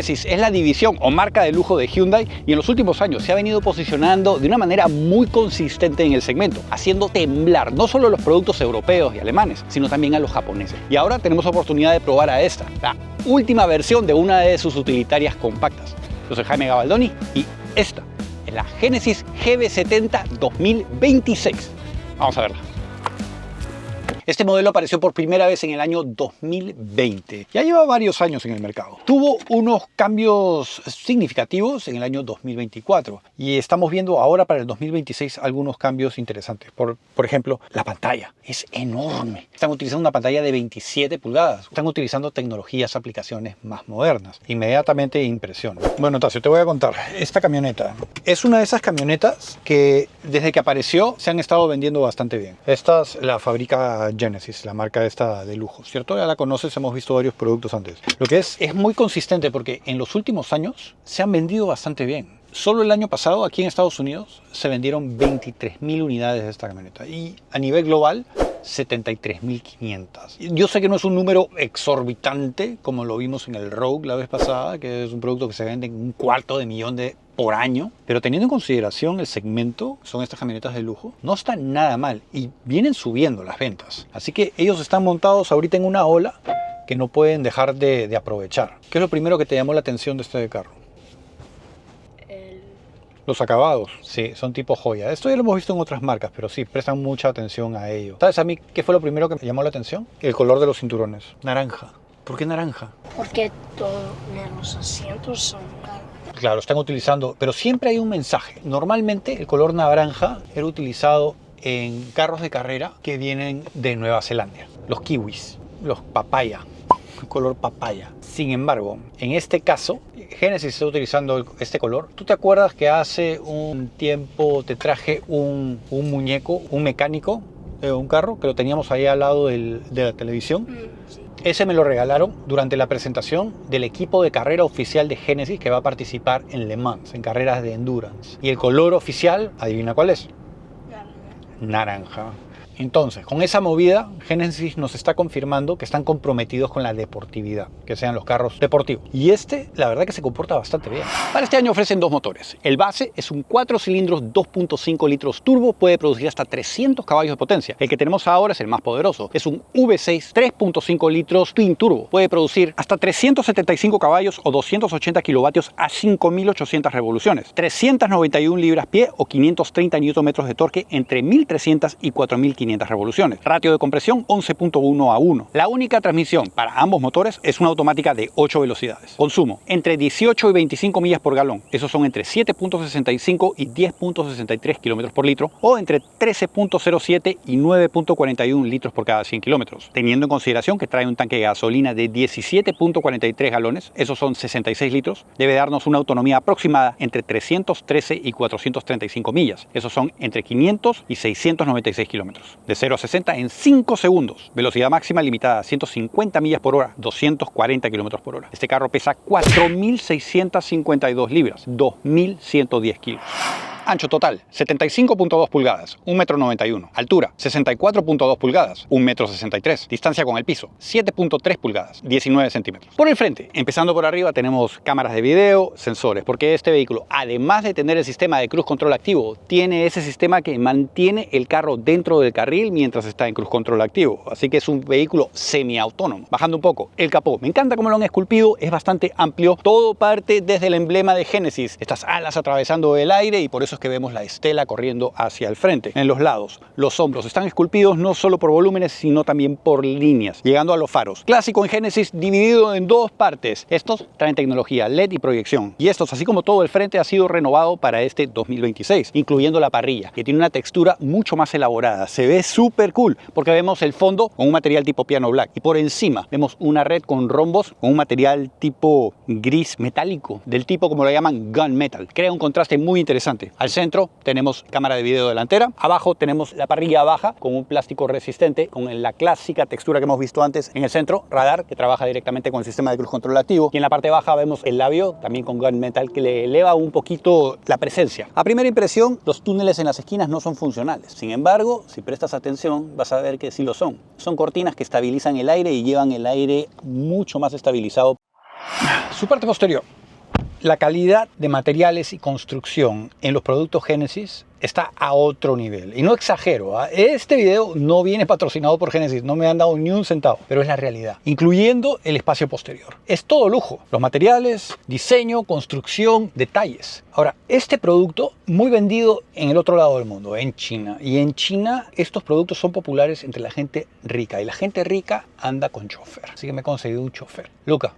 Genesis es la división o marca de lujo de Hyundai y en los últimos años se ha venido posicionando de una manera muy consistente en el segmento, haciendo temblar no solo a los productos europeos y alemanes, sino también a los japoneses. Y ahora tenemos oportunidad de probar a esta, la última versión de una de sus utilitarias compactas. Yo soy Jaime Gabaldoni y esta es la Genesis GB70 2026. Vamos a verla. Este modelo apareció por primera vez en el año 2020. Ya lleva varios años en el mercado. Tuvo unos cambios significativos en el año 2024 y estamos viendo ahora para el 2026 algunos cambios interesantes. Por ejemplo, la pantalla es enorme. Están utilizando una pantalla de 27 pulgadas. Están utilizando tecnologías, aplicaciones más modernas. Inmediatamente impresiona. Bueno, Tasio, te voy a contar. Esta camioneta es una de esas camionetas que desde que apareció se han estado vendiendo bastante bien. Esta la fabrica Genesis, la marca esta de lujo, ¿cierto? Ya la conoces, hemos visto varios productos antes. Lo que es muy consistente porque en los últimos años se han vendido bastante bien. Solo el año pasado aquí en Estados Unidos se vendieron 23.000 unidades de esta camioneta y a nivel global 73.500. Yo sé que no es un número exorbitante como lo vimos en el Rogue la vez pasada, que es un producto que se vende en $250,000 por año, pero teniendo en consideración el segmento, son estas camionetas de lujo, no está nada mal y vienen subiendo las ventas. Así que ellos están montados ahorita en una ola que no pueden dejar de aprovechar. ¿Qué es lo primero que te llamó la atención de este carro? Los acabados, sí, son tipo joya. Esto ya lo hemos visto en otras marcas, pero sí, prestan mucha atención a ello. ¿Sabes a mí qué fue lo primero que me llamó la atención? El color de los cinturones. Naranja. ¿Por qué naranja? Porque todos los asientos son naranjas. Claro, están utilizando, pero siempre hay un mensaje. Normalmente el color naranja era utilizado en carros de carrera que vienen de Nueva Zelanda. Los kiwis, los papaya. Color papaya. Sin embargo, en este caso, Genesis está utilizando este color. ¿Tú te acuerdas que hace un tiempo te traje un muñeco, un mecánico de un carro que lo teníamos ahí al lado de la televisión? Sí. Ese me lo regalaron durante la presentación del equipo de carrera oficial de Genesis que va a participar en Le Mans, en carreras de endurance. Y el color oficial, adivina cuál es. Naranja. Entonces, con esa movida, Genesis nos está confirmando que están comprometidos con la deportividad, que sean los carros deportivos. Y la verdad que se comporta bastante bien. Para este año ofrecen dos motores. El base es un 4 cilindros 2.5 litros turbo, puede producir hasta 300 caballos de potencia. El que tenemos ahora es el más poderoso. Es un V6 3.5 litros twin turbo. Puede producir hasta 375 caballos o 280 kilovatios a 5.800 revoluciones. 391 libras-pie o 530 Nm de torque entre 1.300 y 4.500 revoluciones. Ratio de compresión 11.1 a 1. La única transmisión para ambos motores es una automática de 8 velocidades. Consumo entre 18 y 25 millas por galón. Esos son entre 7.65 y 10.63 kilómetros por litro o entre 13.07 y 9.41 litros por cada 100 kilómetros. Teniendo en consideración que trae un tanque de gasolina de 17.43 galones, esos son 66 litros, debe darnos una autonomía aproximada entre 313 y 435 millas. Esos son entre 500 y 696 kilómetros. De 0 a 60 en 5 segundos. Velocidad máxima limitada a 150 millas por hora, 240 kilómetros por hora. Este carro pesa 4.652 libras, 2.110 kilos. Ancho total, 75.2 pulgadas, 1,91 m. Altura, 64.2 pulgadas, 1,63 m. Distancia con el piso, 7.3 pulgadas, 19 centímetros. Por el frente, empezando por arriba, tenemos cámaras de video, sensores, porque este vehículo, además de tener el sistema de cruise control activo, tiene ese sistema que mantiene el carro dentro del carril mientras está en cruise control activo. Así que es un vehículo semiautónomo. Bajando un poco, el capó. Me encanta cómo lo han esculpido, es bastante amplio. Todo parte desde el emblema de Genesis. Estas alas atravesando el aire y por eso es que vemos la estela corriendo hacia el frente. En los lados, los hombros están esculpidos no solo por volúmenes, sino también por líneas. Llegando a los faros. Clásico en Genesis, dividido en dos partes. Estos traen tecnología LED y proyección. Y estos, así como todo el frente, ha sido renovado para este 2026, incluyendo la parrilla, que tiene una textura mucho más elaborada. Se ve súper cool, porque vemos el fondo con un material tipo piano black. Y por encima vemos una red con rombos con un material tipo gris metálico, del tipo como lo llaman gunmetal. Crea un contraste muy interesante. Al centro tenemos cámara de video delantera, abajo tenemos la parrilla baja con un plástico resistente con la clásica textura que hemos visto antes. En el centro, radar que trabaja directamente con el sistema de cruise control activo, y en la parte baja vemos el labio también con gunmetal que le eleva un poquito la presencia. A primera impresión, los túneles en las esquinas no son funcionales. Sin embargo, si prestas atención vas a ver que sí lo son. Son cortinas que estabilizan el aire y llevan el aire mucho más estabilizado. Su parte posterior. La calidad de materiales y construcción en los productos Genesis está a otro nivel. Y no exagero, ¿eh? Este video no viene patrocinado por Genesis, no me han dado ni un centavo, pero es la realidad, incluyendo el espacio posterior. Es todo lujo, los materiales, diseño, construcción, detalles. Ahora, este producto muy vendido en el otro lado del mundo, en China. Y en China estos productos son populares entre la gente rica. Y la gente rica anda con chofer. Así que me he conseguido un chofer. Luca,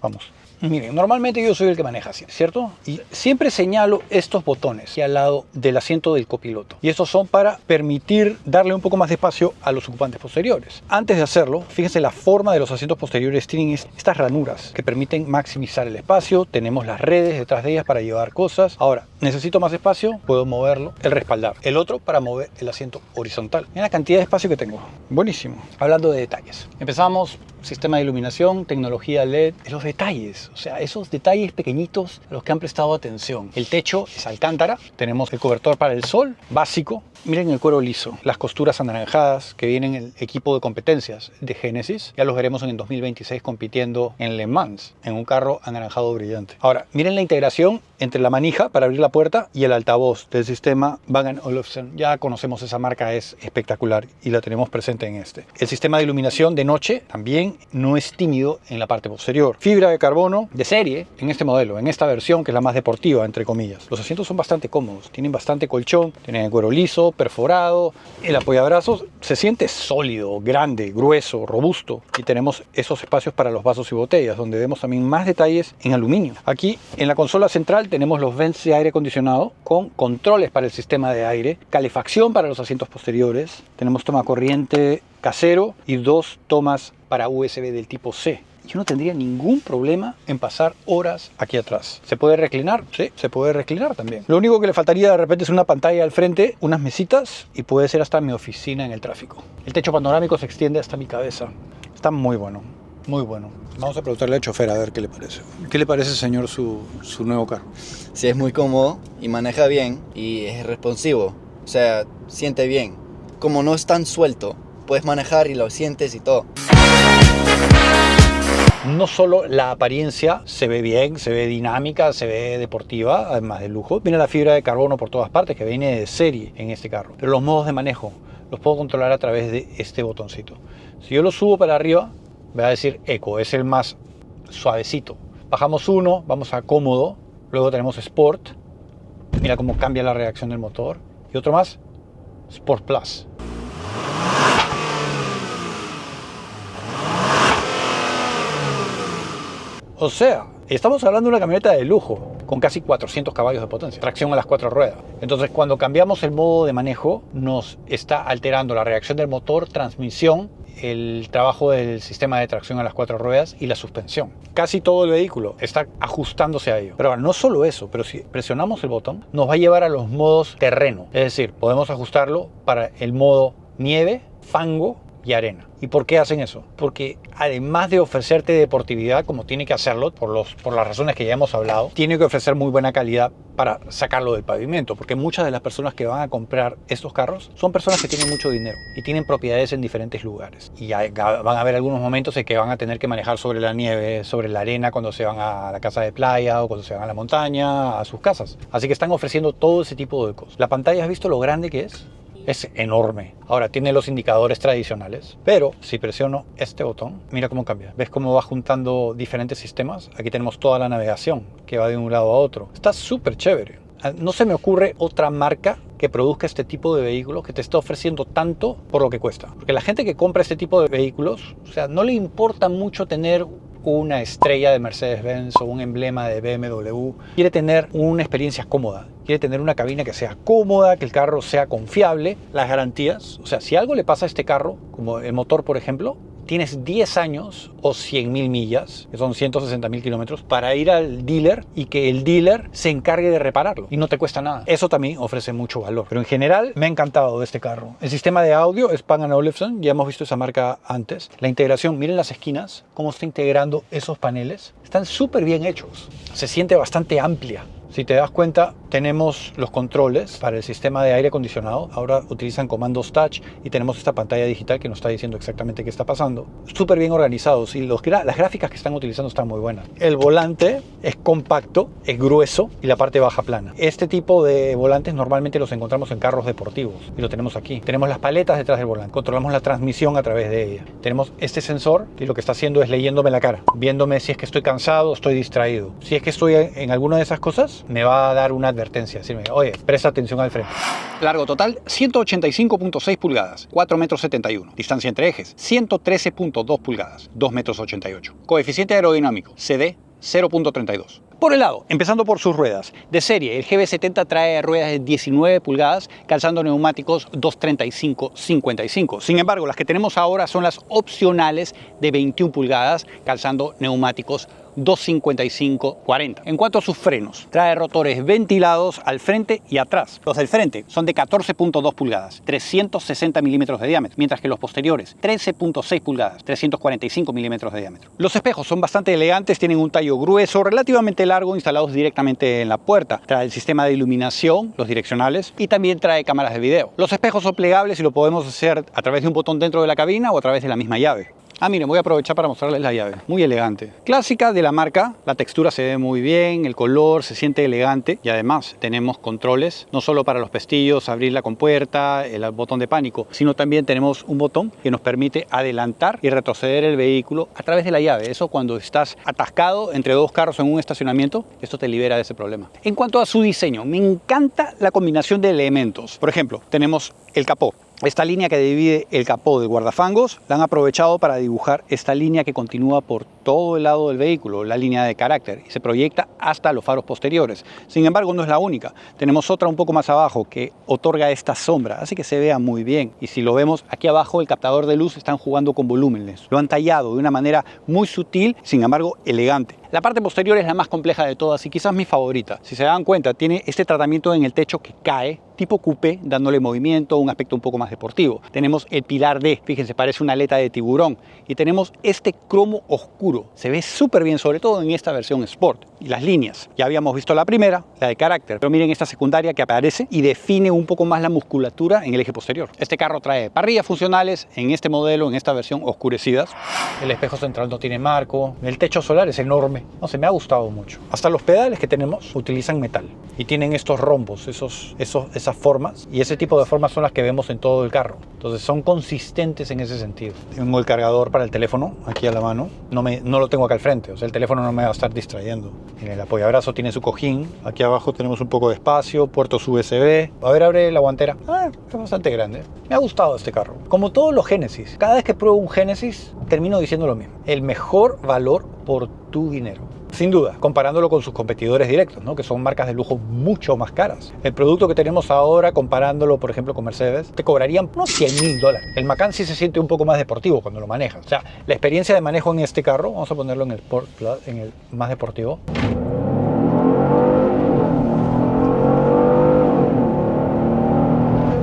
vamos. Miren, normalmente yo soy el que maneja, ¿cierto? Y siempre señalo estos botones aquí al lado del asiento del copiloto. Y estos son para permitir darle un poco más de espacio a los ocupantes posteriores. Antes de hacerlo, fíjense la forma de los asientos posteriores tienen estas ranuras que permiten maximizar el espacio. Tenemos las redes detrás de ellas para llevar cosas. Ahora, necesito más espacio, puedo moverlo, el respaldar. El otro para mover el asiento horizontal. Miren la cantidad de espacio que tengo. Buenísimo. Hablando de detalles. Empezamos. Sistema de iluminación, tecnología LED, los detalles, o sea, esos detalles pequeñitos a los que han prestado atención. El techo es alcántara, tenemos el cobertor para el sol, básico. Miren el cuero liso, las costuras anaranjadas que vienen en el equipo de competencias de Genesis. Ya los veremos en el 2026 compitiendo en Le Mans, en un carro anaranjado brillante. Ahora, miren la integración entre la manija para abrir la puerta y el altavoz del sistema Bang & Olufsen. Ya conocemos esa marca, es espectacular y la tenemos presente en este. El sistema de iluminación de noche también no es tímido en la parte posterior. Fibra de carbono de serie en este modelo, en esta versión que es la más deportiva, entre comillas. Los asientos son bastante cómodos, tienen bastante colchón, tienen el cuero liso, perforado, el apoyabrazos se siente sólido, grande, grueso, robusto y tenemos esos espacios para los vasos y botellas donde vemos también más detalles en aluminio. Aquí en la consola central tenemos los vents de aire acondicionado con controles para el sistema de aire, calefacción para los asientos posteriores, tenemos toma corriente casero y 2 tomas para USB del tipo C. Yo no tendría ningún problema en pasar horas aquí atrás. ¿Se puede reclinar? Sí, se puede reclinar también. Lo único que le faltaría de repente es una pantalla al frente, unas mesitas y puede ser hasta mi oficina en el tráfico. El techo panorámico se extiende hasta mi cabeza. Está muy bueno, muy bueno. Vamos a preguntarle al chofer a ver qué le parece. ¿Qué le parece, señor, su nuevo carro? Sí, es muy cómodo y maneja bien y es responsivo. O sea, siente bien. Como no es tan suelto, puedes manejar y lo sientes y todo. No solo la apariencia se ve bien, se ve dinámica, se ve deportiva, además de lujo. Viene la fibra de carbono por todas partes que viene de serie en este carro. Pero los modos de manejo los puedo controlar a través de este botoncito. Si yo lo subo para arriba, me va a decir Eco, es el más suavecito. Bajamos uno, vamos a cómodo, luego tenemos Sport. Mira cómo cambia la reacción del motor. Y otro más, Sport Plus. O sea, estamos hablando de una camioneta de lujo con casi 400 caballos de potencia, tracción a las 4 ruedas. Entonces, cuando cambiamos el modo de manejo, nos está alterando la reacción del motor, transmisión, el trabajo del sistema de tracción a las 4 ruedas y la suspensión. Casi todo el vehículo está ajustándose a ello. Pero no solo eso, pero si presionamos el botón, nos va a llevar a los modos terreno. Es decir, podemos ajustarlo para el modo nieve, fango y arena. ¿Y por qué hacen eso? Porque además de ofrecerte deportividad, como tiene que hacerlo, por las razones que ya hemos hablado, tiene que ofrecer muy buena calidad para sacarlo del pavimento, porque muchas de las personas que van a comprar estos carros son personas que tienen mucho dinero y tienen propiedades en diferentes lugares. Y van a haber algunos momentos en que van a tener que manejar sobre la nieve, sobre la arena, cuando se van a la casa de playa o cuando se van a la montaña, a sus casas. Así que están ofreciendo todo ese tipo de cosas. La pantalla, ¿has visto lo grande que es? Es enorme. Ahora tiene los indicadores tradicionales, pero si presiono este botón, mira cómo cambia. ¿Ves cómo va juntando diferentes sistemas? Aquí tenemos toda la navegación que va de un lado a otro. Está súper chévere. No se me ocurre otra marca que produzca este tipo de vehículos que te está ofreciendo tanto por lo que cuesta. Porque la gente que compra este tipo de vehículos, o sea, no le importa mucho tener una estrella de Mercedes-Benz o un emblema de BMW. Quiere tener una experiencia cómoda, quiere tener una cabina que sea cómoda, que el carro sea confiable, las garantías. O sea, si algo le pasa a este carro, como el motor por ejemplo, tienes 10 años o 100.000 millas, que son 160.000 kilómetros, para ir al dealer y que el dealer se encargue de repararlo y no te cuesta nada. Eso también ofrece mucho valor. Pero en general me ha encantado de este carro. El sistema de audio es Bang & Olufsen, ya hemos visto esa marca antes. La integración, miren las esquinas, cómo está integrando esos paneles. Están súper bien hechos. Se siente bastante amplia Si te das cuenta, tenemos los controles para el sistema de aire acondicionado. Ahora utilizan comandos touch y tenemos esta pantalla digital que nos está diciendo exactamente qué está pasando. Súper bien organizados y las gráficas que están utilizando están muy buenas. El volante es compacto, es grueso y la parte baja plana. Este tipo de volantes normalmente los encontramos en carros deportivos y lo tenemos aquí. Tenemos las paletas detrás del volante. Controlamos la transmisión a través de ella. Tenemos este sensor que lo que está haciendo es leyéndome la cara, viéndome si es que estoy cansado o estoy distraído. Si es que estoy en alguna de esas cosas, me va a dar una advertencia, decirme, oye, presta atención al frente. Largo total, 185.6 pulgadas, 4,71 m. Distancia entre ejes, 113.2 pulgadas, 2,88 m. Coeficiente aerodinámico, CD, 0.32. Por el lado, empezando por sus ruedas. De serie, el GB70 trae ruedas de 19 pulgadas, calzando neumáticos 235/55. Sin embargo, las que tenemos ahora son las opcionales de 21 pulgadas, calzando neumáticos 255/40. En cuanto a sus frenos, trae rotores ventilados al frente y atrás. Los del frente son de 14.2 pulgadas, 360 milímetros de diámetro, mientras que los posteriores 13.6 pulgadas, 345 milímetros de diámetro. Los espejos son bastante elegantes, tienen un tallo grueso, relativamente largo, instalados directamente en la puerta. Trae el sistema de iluminación, los direccionales, y también trae cámaras de video. Los espejos son plegables y lo podemos hacer a través de un botón dentro de la cabina o a través de la misma llave. Miren, voy a aprovechar para mostrarles la llave. Muy elegante. Clásica de la marca, la textura se ve muy bien, el color se siente elegante y además tenemos controles, no solo para los pestillos, abrir la compuerta, el botón de pánico, sino también tenemos un botón que nos permite adelantar y retroceder el vehículo a través de la llave. Eso cuando estás atascado entre dos carros en un estacionamiento, esto te libera de ese problema. En cuanto a su diseño, me encanta la combinación de elementos. Por ejemplo, tenemos el capó. Esta línea que divide el capó del guardafangos la han aprovechado para dibujar esta línea que continúa por todo el lado del vehículo, la línea de carácter, y se proyecta hasta los faros posteriores. Sin embargo, no es la única. Tenemos otra un poco más abajo que otorga esta sombra, así que se vea muy bien. Y si lo vemos aquí abajo, el captador de luz están jugando con volúmenes. Lo han tallado de una manera muy sutil, sin embargo elegante. La parte posterior es la más compleja de todas y quizás mi favorita. Si se dan cuenta, tiene este tratamiento en el techo que cae, tipo coupé, dándole movimiento, un aspecto un poco más deportivo. Tenemos el pilar D, fíjense, parece una aleta de tiburón. Y tenemos este cromo oscuro. Se ve súper bien, sobre todo en esta versión Sport. Y las líneas, ya habíamos visto la primera, la de carácter. Pero miren esta secundaria que aparece y define un poco más la musculatura en el eje posterior. Este carro trae parrillas funcionales en este modelo, en esta versión oscurecidas. El espejo central no tiene marco. El techo solar es enorme. No sé, me ha gustado mucho. Hasta los pedales que tenemos utilizan metal y tienen estos rombos, esas formas, y ese tipo de formas son las que vemos en todo el carro. Entonces son consistentes en ese sentido. Tengo el cargador para el teléfono aquí a la mano. No lo tengo acá al frente, o sea, el teléfono no me va a estar distrayendo. En el apoyabrazo tiene su cojín. Aquí abajo tenemos un poco de espacio, puertos USB. A ver, abre la guantera. Es bastante grande. Me ha gustado este carro. Como todos los Genesis, cada vez que pruebo un Genesis termino diciendo lo mismo. El mejor valor por tu dinero. Sin duda, comparándolo con sus competidores directos, ¿no? Que son marcas de lujo mucho más caras. El producto que tenemos ahora, comparándolo, por ejemplo, con Mercedes, te cobrarían unos $100.000. El Macan sí se siente un poco más deportivo cuando lo manejas. O sea, la experiencia de manejo en este carro, vamos a ponerlo en el más deportivo.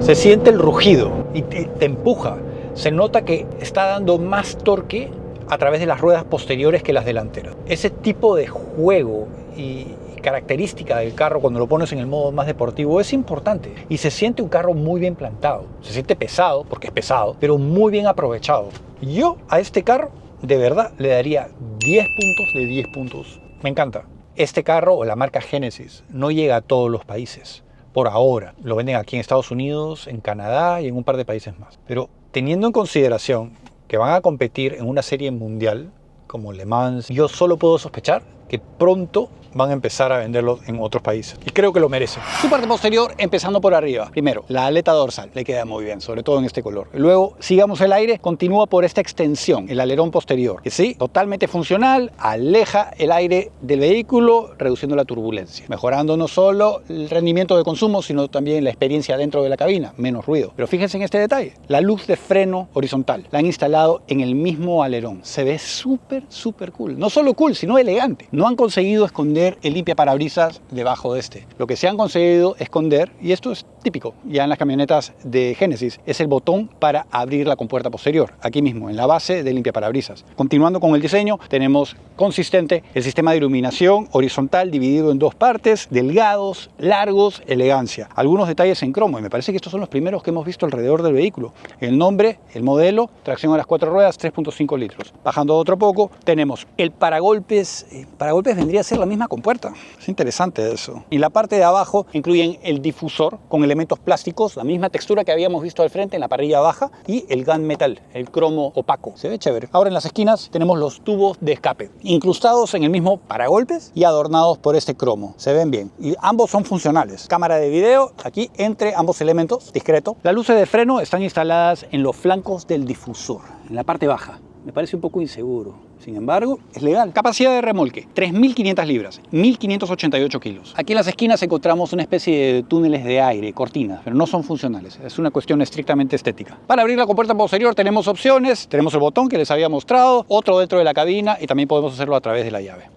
Se siente el rugido y te empuja. Se nota que está dando más torque a través de las ruedas posteriores que las delanteras. Ese tipo de juego y característica del carro cuando lo pones en el modo más deportivo es importante y se siente un carro muy bien plantado. Se siente pesado porque es pesado, pero muy bien aprovechado. Yo a este carro de verdad le daría 10 puntos de 10 puntos. Me encanta. Este carro o la marca Genesis no llega a todos los países. Por ahora lo venden aquí en Estados Unidos, en Canadá y en un par de países más. Pero teniendo en consideración que van a competir en una serie mundial como Le Mans, yo solo puedo sospechar que pronto van a empezar a venderlo en otros países. Y creo que lo merece. Su parte posterior, empezando por arriba. Primero, la aleta dorsal. Le queda muy bien, sobre todo en este color. Luego, sigamos el aire, continúa por esta extensión, el alerón posterior. Que sí, totalmente funcional, aleja el aire del vehículo, reduciendo la turbulencia. Mejorando no solo el rendimiento de consumo, sino también la experiencia dentro de la cabina. Menos ruido. Pero fíjense en este detalle. La luz de freno horizontal. La han instalado en el mismo alerón. Se ve súper, súper cool. No solo cool, sino elegante. No no han conseguido esconder el limpiaparabrisas debajo de este. Lo que se han conseguido esconder, y esto es típico ya en las camionetas de Genesis, es el botón para abrir la compuerta posterior, aquí mismo, en la base del limpiaparabrisas. Continuando con el diseño, tenemos consistente el sistema de iluminación horizontal dividido en dos partes, delgados, largos, elegancia. Algunos detalles en cromo, y me parece que estos son los primeros que hemos visto alrededor del vehículo. El nombre, el modelo, tracción a las 4 ruedas, 3.5 litros. Bajando otro poco, tenemos el paragolpes. Paragolpes vendría a ser la misma compuerta. Es interesante eso. Y la parte de abajo incluyen el difusor con elementos plásticos, la misma textura que habíamos visto al frente en la parrilla baja, y el gunmetal, el cromo opaco. Se ve chévere. Ahora en las esquinas tenemos los tubos de escape, incrustados en el mismo paragolpes y adornados por este cromo. Se ven bien. Y ambos son funcionales. Cámara de video aquí entre ambos elementos, discreto. Las luces de freno están instaladas en los flancos del difusor, en la parte baja. Me parece un poco inseguro. Sin embargo, es legal. Capacidad de remolque, 3.500 libras, 1.588 kilos. Aquí en las esquinas encontramos una especie de túneles de aire, cortinas, pero no son funcionales. Es una cuestión estrictamente estética. Para abrir la compuerta posterior tenemos opciones. Tenemos el botón que les había mostrado, otro dentro de la cabina, y también podemos hacerlo a través de la llave.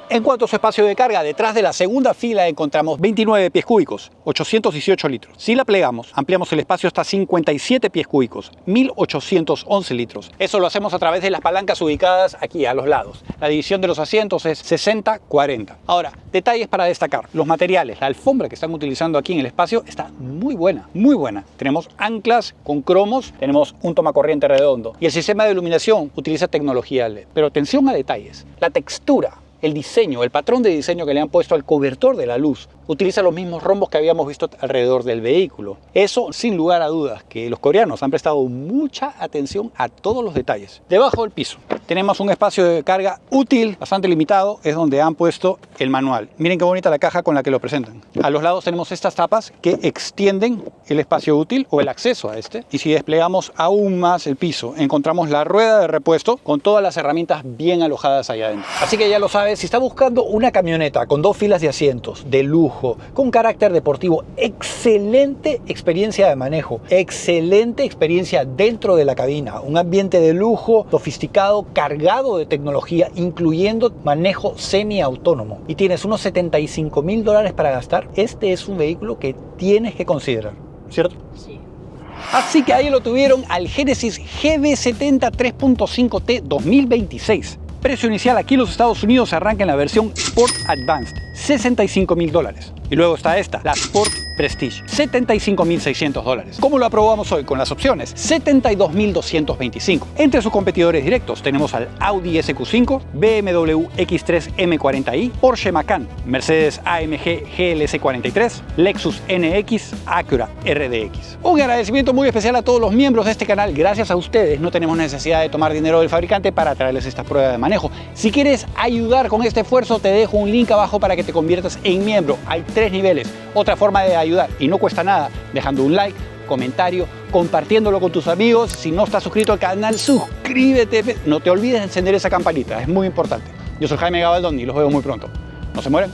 En cuanto a su espacio de carga, detrás de la segunda fila encontramos 29 pies cúbicos, 818 litros. Si la plegamos, ampliamos el espacio hasta 57 pies cúbicos, 1811 litros. Eso lo hacemos a través de las palancas ubicadas aquí a los lados. La división de los asientos es 60-40. Ahora, detalles para destacar. Los materiales, la alfombra que están utilizando aquí en el espacio está muy buena, muy buena. Tenemos anclas con cromos, tenemos un tomacorriente redondo y el sistema de iluminación utiliza tecnología LED. Pero atención a detalles, la textura, el diseño, el patrón de diseño que le han puesto al cobertor de la luz utiliza los mismos rombos que habíamos visto alrededor del vehículo. Eso, sin lugar a dudas, que los coreanos han prestado mucha atención a todos los detalles. Debajo del piso tenemos un espacio de carga útil, bastante limitado, es donde han puesto el manual. Miren qué bonita la caja con la que lo presentan. A los lados tenemos estas tapas que extienden el espacio útil o el acceso a este. Y si desplegamos aún más el piso, encontramos la rueda de repuesto con todas las herramientas bien alojadas allá adentro. Así que ya lo sabes, si está buscando una camioneta con 2 filas de asientos, de lujo, con carácter deportivo, excelente experiencia de manejo, excelente experiencia dentro de la cabina, un ambiente de lujo, sofisticado, cargado de tecnología, incluyendo manejo semiautónomo, y tienes unos $75.000 para gastar, este es un vehículo que tienes que considerar, ¿cierto? Sí. Así que ahí lo tuvieron, al Genesis GB70 3.5T 2026. Precio inicial aquí en los Estados Unidos arranca en la versión Sport Advanced, $65.000. Y luego está esta, la Sport Prestige, $75.600. ¿Cómo lo aprobamos hoy? Con las opciones $72.225. Entre sus competidores directos tenemos al Audi SQ5, BMW X3 M40i, Porsche Macan, Mercedes AMG GLS 43, Lexus NX, Acura RDX. Un agradecimiento muy especial a todos los miembros de este canal. Gracias a ustedes no tenemos necesidad de tomar dinero del fabricante para traerles estas pruebas de manejo. Si quieres ayudar con este esfuerzo, te dejo un link abajo para que te conviertas en miembro. Hay 3 niveles. Otra forma de ayudar, y no cuesta nada, dejando un like, comentario, compartiéndolo con tus amigos. Si no estás suscrito al canal, suscríbete. No te olvides de encender esa campanita, es muy importante. Yo soy Jaime Gabaldón y los veo muy pronto. No se mueren.